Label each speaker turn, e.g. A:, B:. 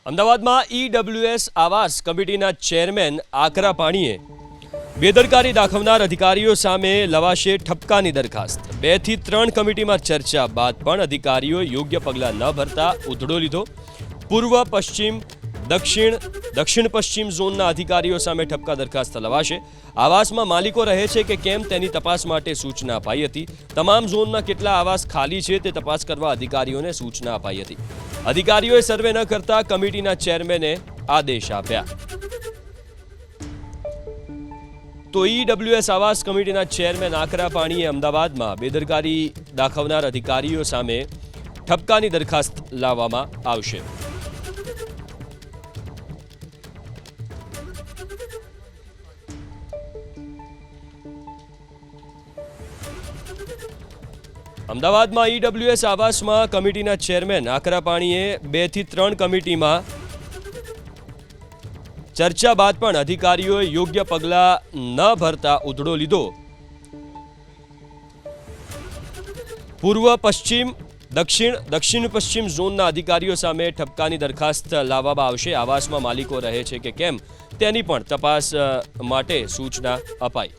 A: અમદાવાદમાં ઈડબ્લ્યુએસ આવાસ કમિટીના ચેરમેન આકરા પાણીએ બેદરકારી દાખવનાર અધિકારીઓ સામે લવાશે ઠપકાની દરખાસ્ત। 2 થી 3 કમિટીમાં ચર્ચા બાદ પણ અધિકારીઓ યોગ્ય પગલાં ન ભરતા ઉધડો લીધો। પૂર્વ પશ્ચિમ દક્ષિણ પશ્ચિમ ઝોનના અધિકારીઓ સામે ઠપકા દરખાસ્ત લવાશે। આવાસમાં માલિકો રહે છે કે કેમ તેની તપાસ માટે સૂચના અપાઈ હતી। તમામ ઝોનમાં કેટલા આવાસ ખાલી છે તે તપાસ કરવા અધિકારીઓને સૂચના અપાઈ હતી। અધિકારીઓએ સર્વે ન કરતા કમિટીના ચેરમેને આદેશ આપ્યા। તો ઈડબ્લ્યુએસ આવાસ કમિટીના ચેરમેન આકરા પાણીએ અમદાવાદમાં બેદરકારી દાખવનાર અધિકારીઓ સામે ઠપકાની દરખાસ્ત લાવવામાં આવશે। અમદાવાદમાં ઈડબ્લ્યુએસ આવાસમાં કમિટીના ચેરમેન આકરા પાણીએ 2 થી 3 કમિટીમાં ચર્ચા બાદ પણ અધિકારીઓએ યોગ્ય પગલાં ન ભરતા ઉધડો લીધો। પૂર્વ પશ્ચિમ દક્ષિણ પશ્ચિમ ઝોનના અધિકારીઓ સામે ઠપકાની દરખાસ્ત લાવવામાં આવશે। આવાસમાં માલિકો રહે છે કે કેમ તેની પણ તપાસ માટે સૂચના અપાઈ।